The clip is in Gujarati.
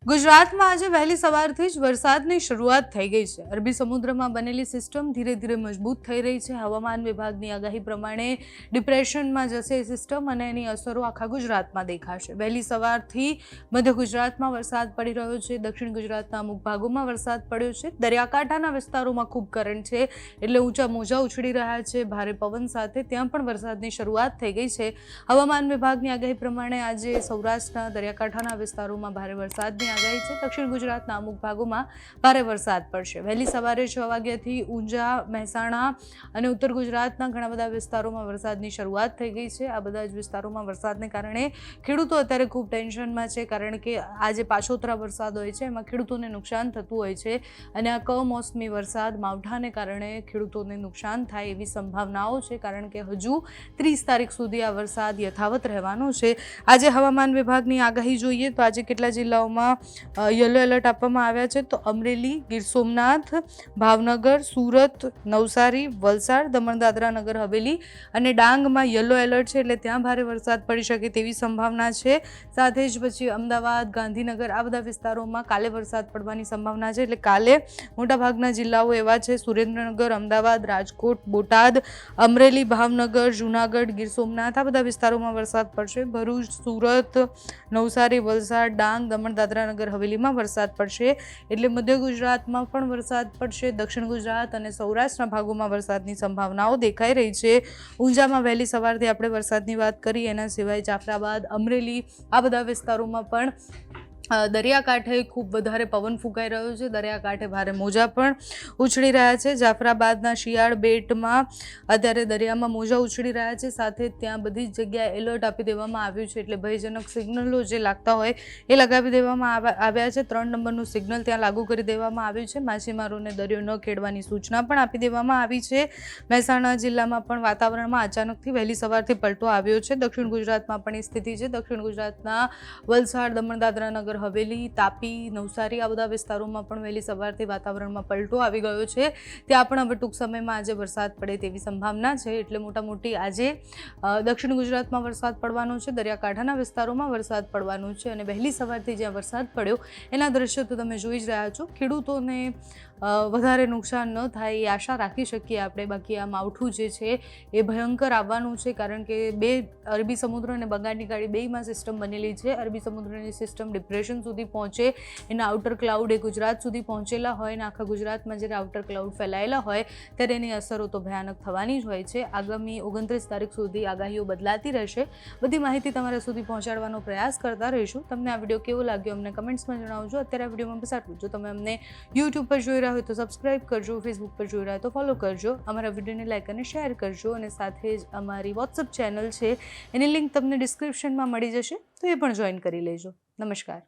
ગુજરાતમાં આજે વહેલી સવારથી જ વરસાદની શરૂઆત થઈ ગઈ છે। અરબી સમુદ્રમાં બનેલી સિસ્ટમ ધીરે ધીરે મજબૂત થઈ રહી છે। હવામાન વિભાગની આગાહી પ્રમાણે ડિપ્રેશનમાં જશે સિસ્ટમ અને એની અસરો આખા ગુજરાતમાં દેખાશે। વહેલી સવારથી મધ્ય ગુજરાતમાં વરસાદ પડી રહ્યો છે। દક્ષિણ ગુજરાતના અમુક ભાગોમાં વરસાદ પડ્યો છે। દરિયાકાંઠાના વિસ્તારોમાં ખૂબ કરંટ છે એટલે ઊંચા મોજા ઉછળી રહ્યા છે। ભારે પવન સાથે ત્યાં પણ વરસાદની શરૂઆત થઈ ગઈ છે। હવામાન વિભાગની આગાહી પ્રમાણે આજે સૌરાષ્ટ્રના દરિયાકાંઠાના વિસ્તારોમાં ભારે વરસાદની આગાહી છે। દક્ષિણ ગુજરાતના અમુક ભાગોમાં ભારે વરસાદ પડશે। વહેલી સવારે 6 વાગ્યાથી ઊંઝા, મહેસાણા અને ઉત્તર ગુજરાતના ઘણા બધા વિસ્તારોમાં વરસાદની શરૂઆત થઈ ગઈ છે। આ બધા જ વિસ્તારોમાં વરસાદને કારણે ખેડૂતો અત્યારે ખૂબ ટેન્શનમાં છે, કારણ કે આ જે પાછોતરા વરસાદ હોય છે એમાં ખેડૂતોને નુકસાન થતું હોય છે અને આ કમોસમી વરસાદ માવઠાને કારણે ખેડૂતોને નુકસાન થાય એવી સંભાવનાઓ છે, કારણ કે હજુ 30 તારીખ સુધી આ વરસાદ યથાવત રહેવાનો છે। આજે હવામાન વિભાગની આગાહી જોઈએ તો આજે કેટલા જિલ્લાઓમાં યલો એલર્ટ આપવામાં આવ્યા છે તો અમરેલી, ગીર સોમનાથ, ભાવનગર, સુરત, નવસારી, વલસાડ, દમણ દાદરા નગર હવેલી અને ડાંગમાં યલો એલર્ટ છે એટલે ત્યાં ભારે વરસાદ પડી શકે તેવી સંભાવના છે। સાથે જ પછી અમદાવાદ, ગાંધીનગર આ બધા વિસ્તારોમાં કાલે વરસાદ પડવાની સંભાવના છે એટલે કાલે મોટાભાગના જિલ્લાઓ એવા છે સુરેન્દ્રનગર, અમદાવાદ, રાજકોટ, બોટાદ, અમરેલી, ભાવનગર, જૂનાગઢ, ગીર સોમનાથ આ બધા વિસ્તારોમાં વરસાદ પડશે। ભરૂચ, સુરત, નવસારી, વલસાડ, ડાંગ, દમણ દાદરા નગર હવેલીમાં વરસાદ પડશે એટલે મધ્ય ગુજરાતમાં પણ વરસાદ પડશે। દક્ષિણ ગુજરાત અને સૌરાષ્ટ્રના ભાગોમાં વરસાદની સંભાવનાઓ દેખાઈ રહી છે। ઊંઝામાં વહેલી સવારથી આપણે વરસાદની વાત કરી, એના સિવાય જાફરાબાદ, અમરેલી આ બધા વિસ્તારોમાં પણ દરિયાકાંઠે ખૂબ વધારે પવન ફૂંકાઈ રહ્યો છે। દરિયાકાંઠે ભારે મોજા પણ ઉછળી રહ્યા છે। જાફરાબાદના શિયાળ બેટમાં અત્યારે દરિયામાં મોજા ઉછળી રહ્યા છે, સાથે ત્યાં બધી જ જગ્યાએ એલર્ટ આપી દેવામાં આવ્યું છે એટલે ભયજનક સિગ્નલો જે લાગતા હોય એ લગાવી દેવામાં આવ્યા છે। 3 નંબરનું સિગ્નલ ત્યાં લાગુ કરી દેવામાં આવ્યું છે। માછીમારોને દરિયો ન ખેડવાની સૂચના પણ આપી દેવામાં આવી છે। મહેસાણા જિલ્લામાં પણ વાતાવરણમાં અચાનકથી વહેલી સવારથી પલટો આવ્યો છે। દક્ષિણ ગુજરાતમાં પણ એ સ્થિતિ છે। દક્ષિણ ગુજરાતના વલસાડ, દમણ દાદરા નગર હવેલી, તાપી, નવસારી આ બધા વિસ્તારોમાં પણ વહેલી સવારથી વાતાવરણમાં પલટો આવી ગયો છે। ત્યાં પણ હવે ટૂંક સમયમાં આજે વરસાદ પડે તેવી સંભાવના છે એટલે મોટામોટી આજે દક્ષિણ ગુજરાતમાં વરસાદ પડવાનો છે, દરિયાકાંઠાના વિસ્તારોમાં વરસાદ પડવાનો છે અને વહેલી સવારથી જ્યાં વરસાદ પડ્યો એના દ્રશ્યો તો તમે જોઈ જ રહ્યા છો। ખેડૂતોને વધારે નુકસાન ન થાય એ આશા રાખી શકીએ આપણે। બાકી આ માવઠું જે છે એ ભયંકર આવવાનું છે, કારણ કે અરબી સમુદ્ર અને બંગાળની ખાડી બેયમાં સિસ્ટમ બનેલી છે। અરબી સમુદ્રની સિસ્ટમ ડિપ્રેશન સુધી પહોંચે, એના આઉટર ક્લાઉડ એ ગુજરાત સુધી પહોંચેલા હોય અને આખા ગુજરાતમાં જ્યારે આઉટર ક્લાઉડ ફેલાયેલા હોય ત્યારે એની અસરો તો ભયાનક થવાની જ હોય છે। આગામી 29 તારીખ સુધી આગાહીઓ બદલાતી રહેશે। બધી માહિતી તમારા સુધી પહોંચાડવાનો પ્રયાસ કરતા રહીશું। તમને આ વિડીયો કેવો લાગ્યો અમને કમેન્ટ્સમાં જણાવજો। અત્યારે આ વિડીયોમાં બસ આટલું। જો તમે અમને યુટ્યુબ પર જોઈ રહ્યા હોય તો સબસ્ક્રાઇબ કરજો, ફેસબુક પર જોઈ રહ્યા તો ફોલો કરજો, અમારા વિડીયોને લાઇક અને શેર કરજો અને સાથે જ અમારી વોટ્સઅપ ચેનલ છે એની લિંક તમને ડિસ્ક્રિપ્શનમાં મળી જશે તો એ પણ જોઈન કરી લેજો। નમસ્કાર।